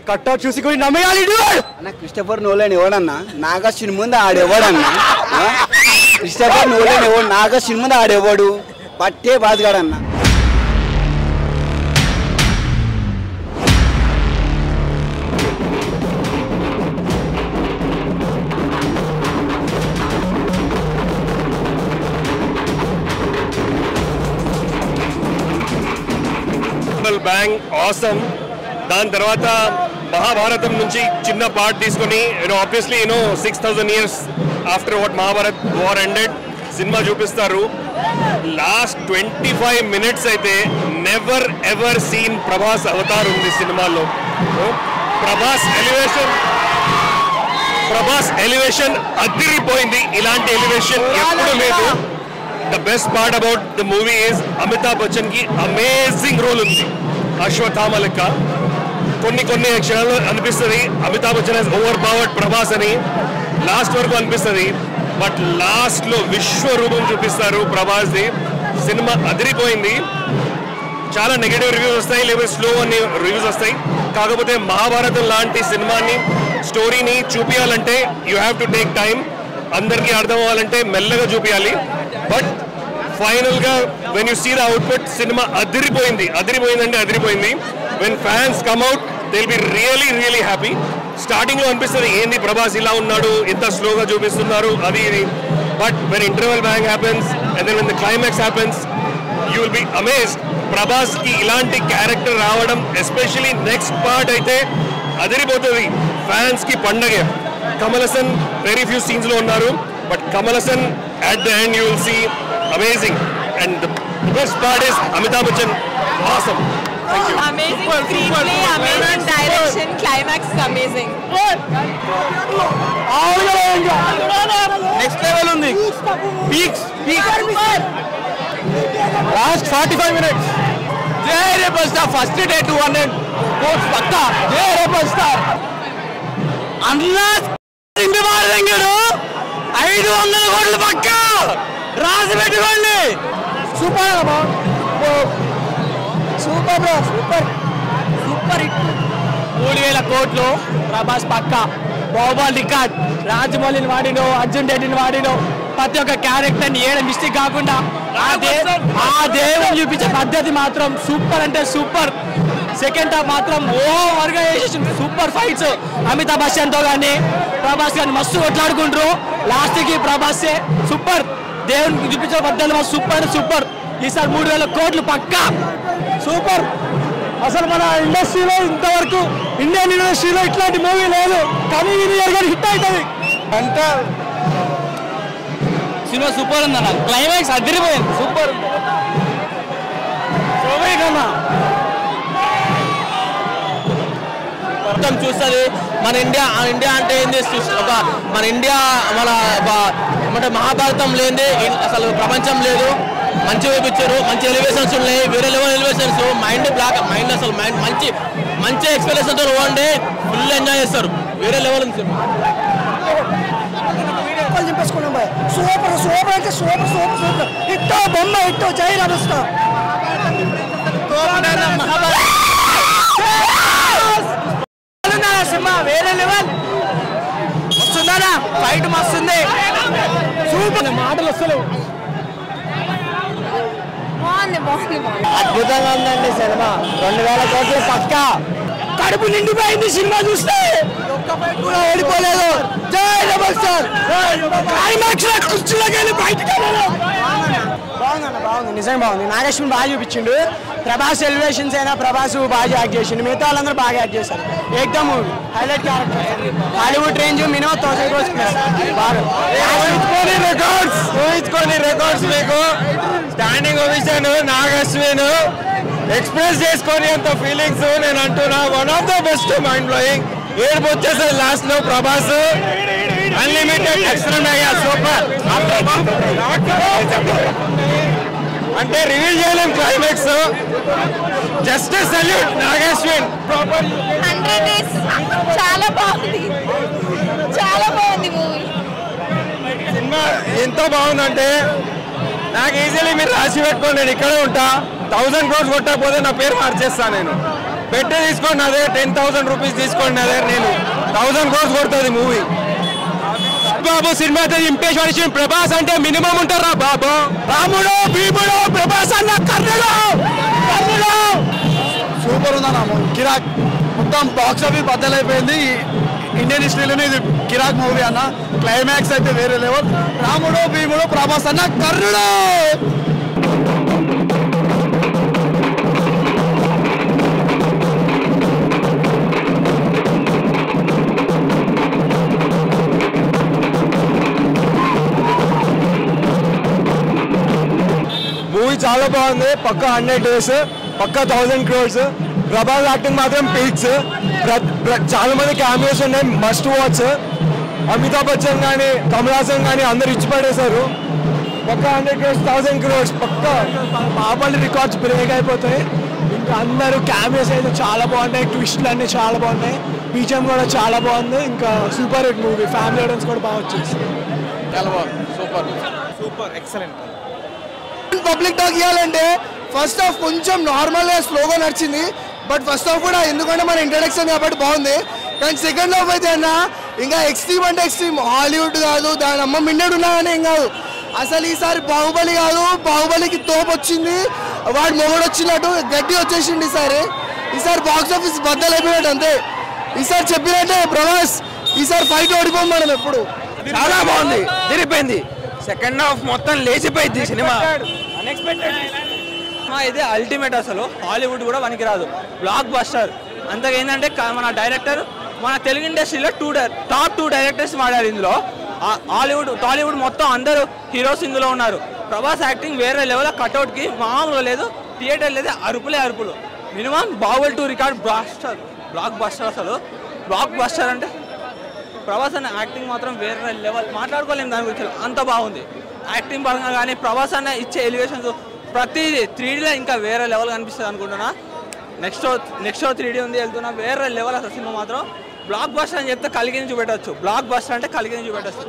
Cutout చూసి కూడా నమ్మేయాలి అన్న. క్రిస్టఫర్ నోలన్ ఎవడన్నా? నాగా సినిమా ముందు ఆడెవడన్నా? క్రిస్టఫర్ నోలన్ ఎవడు? నాగా సినిమా ముందు ఆడెవడు? పట్టే బాధగాడన్నా. Bang awesome. దాని తర్వాత మహాభారతం నుంచి చిన్న పార్ట్ తీసుకొని obviously 6000 years after what Mahabharat war ended cinema చూపిస్తారు. లాస్ట్ 25 minutes అయితే నెవర్ ఎవర్ సీన్ ప్రభాస్ అవతార్ ఉంది సినిమాలో. ప్రభాస్ ఎలివేషన్ అదిరిపోయింది. ఇలాంటి ఎలివేషన్ ఎప్పుడు లేదు. The best part about the movie is Amitabh Bachchan కి అమేజింగ్ రోల్ ఉంది అశ్వత్థామ లెక్క. కొన్ని క్షణాల్లో అనిపిస్తుంది Amitabh Bachchan he's overpowered Prabhas అని, లాస్ట్ వరకు అనిపిస్తుంది. బట్ లాస్ట్ లో విశ్వరూపం చూపిస్తారు ప్రభాస్ ది. సినిమా అదిరిపోయింది. చాలా నెగటివ్ రివ్యూస్ వస్తాయి, లేదా స్లో అని రివ్యూస్ వస్తాయి. కాకపోతే మహాభారతం లాంటి సినిమాని స్టోరీని చూపించాలంటే you have to take time. అందరికీ అర్థం అవ్వాలంటే మెల్లగా చూపించాలి. బట్ ఫైనల్ గా when you see the output సినిమా అదిరిపోయింది. అంటే అదిరిపోయింది. When fans come out they will be really happy. Starting లో అనిపిస్తుంది ఏంది ప్రభాస్ ఇలా ఉన్నాడు, ఇంత స్లోగా చూపిస్తున్నారు అది ఇది. But when interval bang happens and then when the climax happens you will be amazed. Prabhas కి ఇలాంటి క్యారెక్టర్ రావడం, ఎస్పెషలీ నెక్స్ట్ పార్ట్ అయితే అదిరిపోతుంది. ఫ్యాన్స్ కి పండగే. Kamal Haasan very few scenes లో ఉన్నారు, but Kamal Haasan at the end you will see amazing, and the best part is Amitabh Bachchan. Awesome. Thank you. Amazing screenplay, amazing direction, climax is amazing. Next level ఉంది. Peaks last 45 minutes. జై rebel star. First day 200 crores పక్కా. జై rebel star. అన్నా ఇంటి వారంగడు 500 కోట్లు పక్కా రాసి పెట్టుకోండి. Super hit. 3000 కోట్లు ప్రభాస్ పక్కా. బాహుబలి రికార్డ్. రాజమౌళిని వాడినో, అర్జున్ రెడ్డిని వాడినో, ప్రతి ఒక్క క్యారెక్టర్ని ఏడు మిస్టేక్ కాకుండా ఆ దేవుని చూపించే పద్ధతి మాత్రం సూపర్ అంటే సూపర్. సెకండ్ హాఫ్ మాత్రం ఓవర్గా వేసేసింది. Super fights. అమితాబ్ బచ్చన్తో కానీ ప్రభాస్ కానీ మస్తు కొట్లాడుకుంటారు. లాస్ట్కి ప్రభాసే సూపర్. దేవునికి చూపించే పద్ధతి సూపర్. ఈసారి 3000 కోట్లు పక్కా. సూపర్. అసలు మన ఇండస్ట్రీలో ఇంతవరకు ఇండియన్ ఇండస్ట్రీలో ఇట్లాంటి మూవీ లేదు. కానీ ఇది హిట్ అవుతుంది అంటే సినిమా సూపర్ ఉందన్న. క్లైమాక్స్ అదిరిపోయింది. సూపర్ మొత్తం చూస్తుంది. మన ఇండియా అంటే ఏంది, మన ఇండియా మన మహాభారతం లేనిది అసలు ప్రపంచం లేదు. మంచి చూపించారు, మంచి ఎలివేషన్స్ ఉన్నాయి, వేరే లెవెల్ ఎలివేషన్స్. మైండ్ అసలు మంచి ఎక్స్పెక్టేషన్తో పోండి, ఫుల్ ఎంజాయ్ చేస్తారు. వేరే లెవెల్ ఉంది సినిమా. సూపర్ అంటే సూపర్ హిట్టో బొమ్మ హిట్టో. జై రమస్తా. సినిమా వేరే లెవెల్. వస్తుందా ఫైట్ మస్తుంది. సూపర్. మాటలు వస్తలేవు. అద్భుతంగా ఉందండి సినిమా. 2000 కోట్లు పక్కా. కడుపు నిండిపోయింది సినిమా చూస్తే. ఒక్క ఫైట్ కూడా ఓడిపోలేదు. జై రెబల్ స్టార్. క్లైమాక్స్ లో కుర్చీలోకి వెళ్ళి బయటకు బాగుంది. నిజంగా బాగుంది. నాగేశ్వరం బాగా చూపించిండు. ప్రభాస్ ఎలివేషన్స్ అయినా ప్రభాస్ బాగా యాక్ట్ చేసిండు. మిగతా వాళ్ళందరూ బాగా యాక్ట్ చేశారు. ఏకదమ్ movie highlight character. Hollywood range minimum 1000 crores plus. బాగా ఊహించుకొని రికార్డ్స్ మీకు స్టాండింగ్ ఓవేషన్ నాగేశ్వన్ ఎక్స్ప్రెస్ చేసుకొని అంత ఫీలింగ్స్ నేను అంటున్నా. One of the best mind blowing. ఏడుపు వచ్చేసరి లాస్ట్ లో ప్రభాస్ అన్లిమిటెడ్ ఎక్స్ట్రా సూపర్. అంటే రివీల్ చేయలేం క్లైమాక్స్. Just salute Nageshwan. చాలా బాగుంది మూవీ. సినిమా ఎంత బాగుందంటే నాకు ఈజీలీ మీరు రాసి పెట్టుకోండి, నేను ఇక్కడే ఉంటా. 1000 crores కొట్టకపోతే నా పేరు మార్చేస్తాను నేను. పెట్టి తీసుకోండి నా దగ్గర 10,000 రూపీస్ తీసుకోండి నా దగ్గర, నేను 1000 crores కొడుతుంది మూవీ. బాబు సినిమా ఇంపేష్ ప్రభాస్ అంటే మినిమం ఉంటారా బాబు? రాముడు భీముడు ప్రభాస్ అన్న కర్ణుడు సూపర్ ఉందన్న కిరాక్. మొత్తం బాక్స్ ఆఫీస్ బద్దలైపోయింది. ఇండియన్ హిస్టరీలోనే ఇది కిరాక్ మూవీ అన్న. క్లైమాక్స్ అయితే వేరే లెవెల్. రాముడు భీముడు ప్రభాస్ అన్న కర్ణుడు. మూవీ చాలా బాగుంది. పక్కా 100 days, పక్కా 1000 crores. ప్రభాస్ యాక్టింగ్ మాత్రం పీక్స్. చాలా మంది క్యామియోస్ ఉన్నాయి, మస్ట్ వాచ్. అమితాబ్ బచ్చన్ కానీ కమల్ హాసన్ కానీ అందరు ఇచ్చి పడేశారు. పక్కా 100 crores, 1000 crores పక్కా. బాహుబలి రికార్డ్స్ బ్రేక్ అయిపోతాయి. ఇంకా అందరూ క్యామియోస్ అయితే చాలా బాగున్నాయి, ట్విస్ట్లు అన్నీ చాలా బాగున్నాయి, బీజం కూడా చాలా బాగుంది. ఇంకా super hit movie, family audience కూడా బాగా వచ్చేసి చాలా బాగుంది. Super excellent. పబ్లిక్ టాక్ ఇవ్వాలంటే ఫస్ట్ హాఫ్ కొంచెం నార్మల్గా స్లోగా నడిచింది. బట్ ఫస్ట్ హాఫ్ కూడా ఎందుకంటే మన ఇంట్రడక్షన్ కాబట్టి బాగుంది. కానీ సెకండ్ హాఫ్ అయితే అన్న ఇంకా ఎక్స్ట్రీమ్ అంటే ఎక్స్ట్రీమ్. హాలీవుడ్ కాదు, దాని అమ్మ మిన్నడు ఉన్నాయని ఏం కాదు. అసలు ఈసారి బాహుబలి కాదు, బాహుబలికి తోపు వచ్చింది, వాడు మొగడు వచ్చినట్టు గడ్డి వచ్చేసింది. ఈసారి బాక్స్ ఆఫీస్ బద్దలైపోయినట్టు అంతే. ఈసారి చెప్పినట్టే ప్రభాస్ ఈసారి ఫైట్ ఓడిపోం మనం ఎప్పుడు. చాలా బాగుంది, తిరిగిపోయింది. సెకండ్ హాఫ్ మొత్తం లేచిపోయింది సినిమా. అన్ఎక్స్పెక్టెడ్. ఇది అల్టిమేట్, అసలు హాలీవుడ్ కూడా పనికిరాదు, బ్లాక్ బస్టర్. అంతగా ఏంటంటే మన డైరెక్టర్ మన తెలుగు ఇండస్ట్రీలో టాప్ 2 డైరెక్టర్స్ వాడారు ఇందులో. హాలీవుడ్ టాలీవుడ్ మొత్తం అందరూ హీరోస్ ఇందులో ఉన్నారు. ప్రభాస్ యాక్టింగ్ వేరే లెవెల్, కట్అవుట్కి మామూలుగా లేదు, థియేటర్ లేదు, అరుపులు. Minimum Baahubali 2 record block buster. అసలు బ్లాక్ బస్టర్ అంటే ప్రభాస్ అన్న యాక్టింగ్ మాత్రం వేరే లెవెల్, మాట్లాడుకోలేము దాని గురించి, అంత బాగుంది. యాక్టింగ్ పరంగా కానీ ప్రభాస్ అన్న ఇచ్చే ఎలివేషన్స్ ప్రతిదీ 3Dలో ఇంకా వేరే లెవెల్ కనిపిస్తుంది అనుకుంటున్నా. నెక్స్ట్ 3D ఉంది వెళ్తున్నా, వేరే లెవెల్ అసలు సినిమా మాత్రం. బ్లాక్ బస్టర్ అని చెప్తే కలిగిని చూపెట్టవచ్చు, బ్లాక్ బస్టర్ అంటే కలిగిని చూపెట్టచ్చు.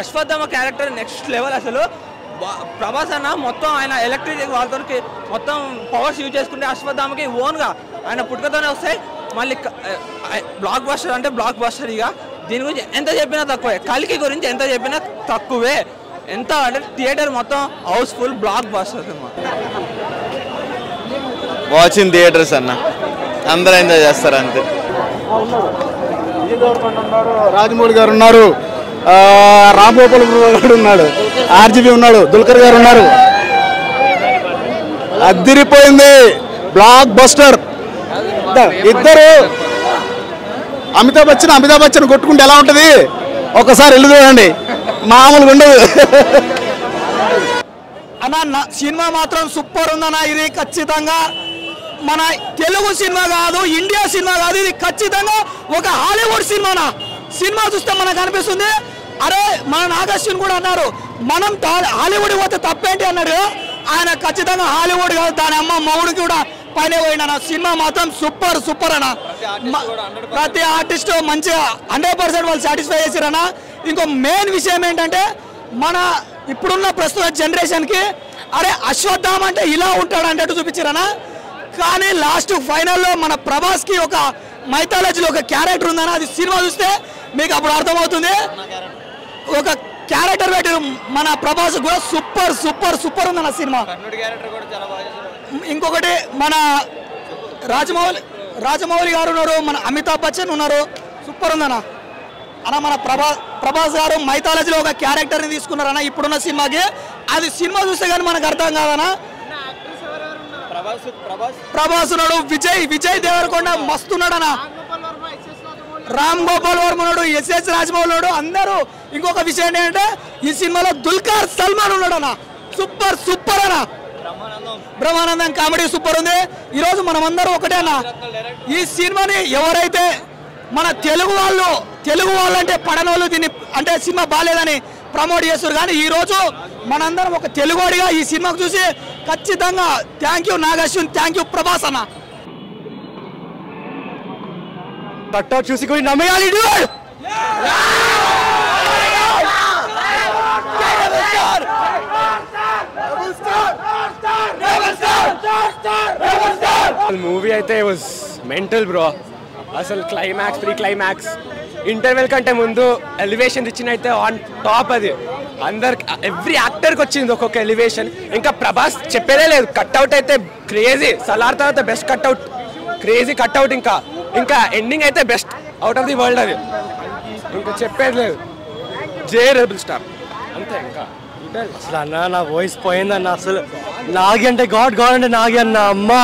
అశ్వత్థామ క్యారెక్టర్ నెక్స్ట్ లెవెల్ అసలు. ప్రభాస్ అన్న మొత్తం ఆయన ఎలక్ట్రిక్ వాళ్ళతో మొత్తం పవర్స్ యూజ్ చేసుకుంటే అశ్వత్థామకి ఓన్గా ఆయన పుట్టుకతోనే వస్తాయి. మళ్ళీ బ్లాక్ బస్టర్ అంటే బ్లాక్ బస్టర్. ఇక దీని గురించి ఎంత చెప్పినా తక్కువే, కలికి గురించి ఎంత చెప్పినా తక్కువే. ఎంత అంటే థియేటర్ మొత్తం house full, blockbuster cinema. Watching theatres అన్న, అందరూ ఎంజాయ్ చేస్తారు అంతే. రాజమౌళి గారు ఉన్నారు, రామ్ గోపాల్ గారు ఉన్నాడు, ఆర్జీబీ ఉన్నాడు, దుల్కర్ గారు ఉన్నారు. అదిరిపోయింది, బ్లాక్ బస్టర్. ఇద్దరు అమితాబ్ బచ్చన్ కొట్టుకుంటే ఎలా ఉంటుంది ఒకసారి వెళ్ళి చూడండి, మామూలుగా ఉండదు అన్న. సినిమా మాత్రం సూపర్ ఉందన్న. ఇది ఖచ్చితంగా మన తెలుగు సినిమా కాదు, ఇండియా సినిమా కాదు, ఇది ఖచ్చితంగా ఒక హాలీవుడ్ సినిమానా. సినిమా చూస్తే మనకు అనిపిస్తుంది, అరే మన నాగశ్విన్ కూడా అన్నారు మనం హాలీవుడ్ పోతే తప్పేంటి అన్నాడు. ఆయన ఖచ్చితంగా హాలీవుడ్ కాదు, దాని అమ్మ మౌడికి కూడా పైన పోయిన. సినిమా మాత్రం సూపర్ అన్న. ప్రతి ఆర్టిస్ట్ మంచిగా 100% వాళ్ళు సాటిస్ఫై చేశారన్న. ఇంకో మెయిన్ విషయం ఏంటంటే మన ఇప్పుడున్న ప్రస్తుత జనరేషన్కి అరే అశ్వత్థామ అంటే ఇలా ఉంటాడు అంటే చూపించారన్నా. కానీ లాస్ట్ ఫైనల్లో మన ప్రభాస్కి ఒక మైథాలజీలో ఒక క్యారెక్టర్ ఉందన్న, అది సినిమా చూస్తే మీకు అప్పుడు అర్థమవుతుంది. ఒక క్యారెక్టర్ పెట్టి మన ప్రభాస్ కూడా సూపర్ ఉందన్న సినిమా. ఇంకొకటి మన రాజమౌళి గారు ఉన్నారు, మన అమితాబ్ బచ్చన్ ఉన్నారు, సూపర్ ఉందన్న. అన్న మన ప్రభాస్ గారు మైథాలజీలో ఒక క్యారెక్టర్ని తీసుకున్నారన్న ఇప్పుడున్న సినిమాకి. అది సినిమా చూస్తే కానీ మనకు అర్థం కాదన్నా. ప్రభాస్ ఉన్నాడు, విజయ్ దేవరకొండ మస్తున్నాడన్న, రామ్ గోపాల్ వర్మ ఉన్నాడు, ఎస్ఎస్ రాజమౌళి ఉన్నాడు, అందరూ. ఇంకొక విషయం ఏంటంటే ఈ సినిమాలో దుల్కర్ సల్మాన్ ఉన్నాడు అన్న, సూపర్ అన్న. బ్రహ్మానందం కామెడీ సూపర్ ఉంది. ఈరోజు మనం అందరూ ఒకటే అన్న, ఈ సినిమాని ఎవరైతే మన తెలుగు వాళ్ళు అంటే పడనోళ్ళు దీన్ని అంటే సినిమా బాగాలేదని ప్రమోట్ చేస్తారు. కానీ ఈరోజు మనందరం ఒక తెలుగుడిగా ఈ సినిమాకు చూసి ఖచ్చితంగా thank you Nagashwin, thank you Prabhas అన్న. కట్అవుట్ చూసి కూడా నమ్మేయాలి. మూవీ అయితే వాజ్ మెంటల్ బ్రో. అసలు క్లైమాక్స్, ప్రీ క్లైమాక్స్, ఇంటర్వెల్ కంటే ముందు ఎలివేషన్ ఇచ్చిన అయితే ఆన్ టాప్. అది అందరికి, ఎవ్రీ యాక్టర్కి వచ్చింది ఒక్కొక్క ఎలివేషన్. ఇంకా ప్రభాస్ చెప్పేదే లేదు, కట్అవుట్ అయితే క్రేజీ. సలార్ తర్వాత బెస్ట్ కట్అవుట్, క్రేజీ కట్అవుట్. ఇంకా ఎండింగ్ అయితే best out of the world. అది ఇంకా చెప్పేది లేదు. జే రెబల్ స్టార్ అంతే. ఇంకా అసలు అన్న నా వాయిస్ పోయిందన్న. అసలు నాగి అంటే గాడ్, గాడ్ అంటే నాగి అన్న. అమ్మా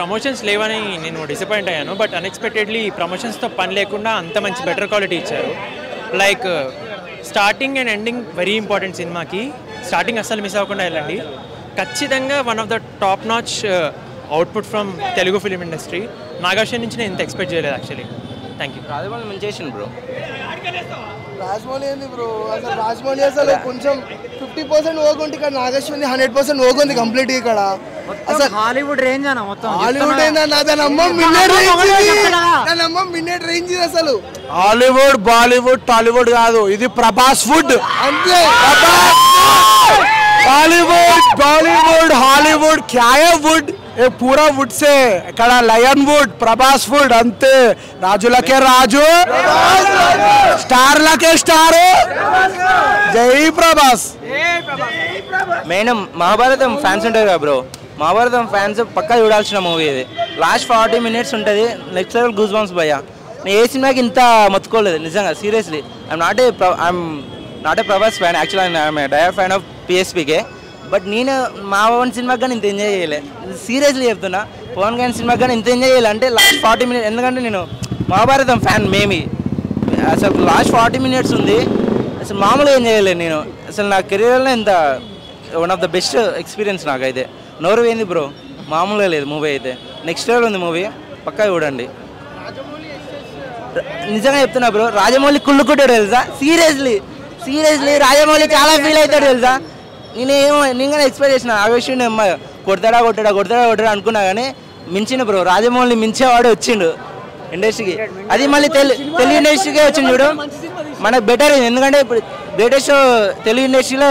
ప్రమోషన్స్ లేవని నేను డిసప్పాయింట్ అయ్యాను. బట్ అన్ఎక్స్పెక్టెడ్లీ ప్రమోషన్స్తో పని లేకుండా అంత మంచి బెటర్ క్వాలిటీ ఇచ్చారు. Like starting and ending very important సినిమాకి. స్టార్టింగ్ అస్సలు మిస్ అవ్వకుండా వెళ్ళండి. ఖచ్చితంగా one of the top notch output from Telugu film industry. Nagarjuna నుంచి నేను ఇంత ఎక్స్పెక్ట్ చేయలేదు యాక్చువల్లీ. Thank you. రాజమౌళి మంచి చేసిండు బ్రో. రాజమౌళి ఏంది బ్రో, అసలు రాజమౌళి అసలు కొంచెం 50% ఓగుంది, ఇక్కడ నాగేశ్వరి 100% ఓగుంది కంప్లీట్. ఇక్కడ అసలు హాలీవుడ్ రేంజ్ అన్న మొత్తం. హాలీవుడ్ ఏందన్న, దాని అమ్మ మిన్నెట్ రేంజ్ అసలు. హాలీవుడ్, బాలీవుడ్, టాలీవుడ్ కాదు, ఇది ప్రభాస్ వుడ్ అంతే. बॉलीवुड बॉलीवुड हॉलीवुड क्या है वुड ये पूरा वुड से ఇక్కడ లయన్ వుడ్ ప్రభాస్ వుడ్ అంతే రాజులకే రాజు స్టార్లకే స్టార్ జై ప్రభాస్ మెయిన్ మహాభారతం ఫ్యాన్స్ ఉంటారు కదా బ్రో మహాభారతం ఫ్యాన్స్ పక్కా చూడాల్సిన మూవీ ఇది లాస్ట్ 40 minutes ఉంటుంది నెక్స్ట్ లెవెల్ గూస్ బంప్స్ భయ్యా నేను ఏ సినిమాకి ఇంత మొత్తుకోలేదు నిజంగా seriously I'm not a Prabhas fan actually I'm a dire fan of PSPK but నేను మా పవన్ సినిమాకి కానీ ఇంత ఎంజాయ్ చేయలే సీరియస్లీ చెప్తున్నా పవన్ కళ్యాణ్ సినిమాకి కానీ ఇంత ఎంజాయ్ చేయాలి అంటే లాస్ట్ 40 minutes ఎందుకంటే నేను మహాభారతం ఫ్యాన్ మేమి అసలు లాస్ట్ 40 minutes ఉంది అసలు మామూలుగా ఎంజాయ్ చేయలేదు నేను అసలు నా కెరీర్లో ఇంత one of the best experience నాకైతే నోరు పోయింది బ్రో మామూలుగా లేదు మూవీ అయితే నెక్స్ట్ లెవెల్ ఉంది మూవీ పక్కా చూడండి నిజంగా చెప్తున్నా బ్రో రాజమౌళి కుళ్ళుకుంటాడు తెలుసా సీరియస్లీ రాజమౌళి చాలా ఫీల్ అవుతాడు తెలుసా నేను ఎక్స్పెక్ట్ చేసిన ఆవేశం కొడతాడా అనుకున్నా కానీ మించిన బ్రో రాజమౌళిని మించేవాడు వచ్చిండు ఇండస్ట్రీకి అది మళ్ళీ తెలుగు ఇండస్ట్రీకే వచ్చింది చూడు మనకు బెటర్ ఎందుకంటే ఇప్పుడు గ్రేటెస్ట్ తెలుగు ఇండస్ట్రీలో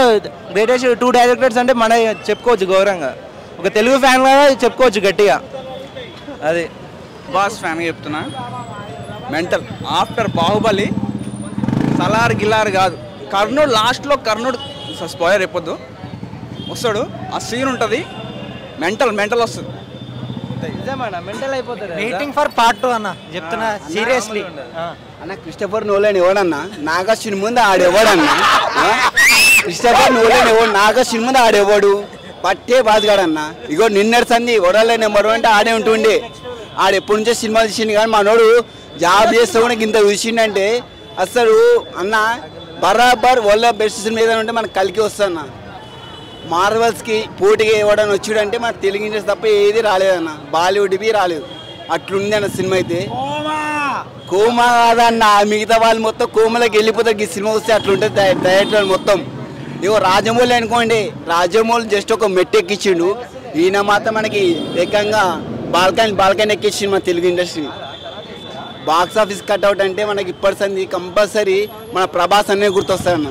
గ్రేటెస్ట్ 2 డైరెక్టర్స్ అంటే మన చెప్పుకోవచ్చు గౌరవంగా ఒక తెలుగు ఫ్యాన్ లాగా చెప్పుకోవచ్చు గట్టిగా అది బాస్ ఫ్యాన్గా చెప్తున్నా మెంటల్ ఆఫ్టర్ బాహుబలి సలార్ గిలార్ కాదు కర్ణుడు లాస్ట్లో కర్ణుడు స్పాయిలర్ చెప్పొద్దు వస్తాడు ఆ సీన్ ఉంటుంది మెంటల్ వస్తుంది మెంటల్ అయిపోతుంది వెయిటింగ్ ఫర్ పార్ట్ 2 అన్న చెప్తున్నా సీరియస్లీ అన్న క్రిస్టఫర్ నోలన్ ఎవడన్నా నాగార్జున ముందు ఆడేవాడన్నా క్రిస్టఫర్ నోలన్ ఎవడు నాగార్జున ముందు ఆడేవాడు పట్టే బాధగాడన్నా ఇగో నిన్నటి సంది వడలే నెంబర్ 1 అంటే ఆడే ఉంటుండే ఆడు ఎప్పటి నుంచో సినిమా తీసిండు కానీ మనోడు జాబ్ చేస్తే కూడా ఇంత చూసిండంటే అసలు అన్న బరాబర్ వరల్డ్ బెస్ట్ సినిమా ఏదైనా ఉంటే మనకు కలికి వస్తాన్న మార్వల్స్కి పోటీగా ఇవ్వడానికి వచ్చాడంటే మన తెలుగు ఇండస్ట్రీ తప్ప ఏది రాలేదన్న బాలీవుడ్వి రాలేదు అట్లుంది అన్న సినిమా అయితే కోమా కాదన్న మిగతా వాళ్ళు మొత్తం కోమలోకి వెళ్ళిపోతారు ఈ సినిమా వస్తే అట్లుంటుంది డైరెక్టర్ మొత్తం ఇగో రాజమౌళి అనుకోండి రాజమౌళి జస్ట్ ఒక మెట్టెక్కిచ్చిండు ఈయన మాత్రం మనకి ఏకంగా బాల్కనీ ఎక్కించిండు మన Telugu industry box office cutout అంటే మనకి ఇప్పటి సంది కంపల్సరీ మన ప్రభాస్ అనే గుర్తొస్తాయన్న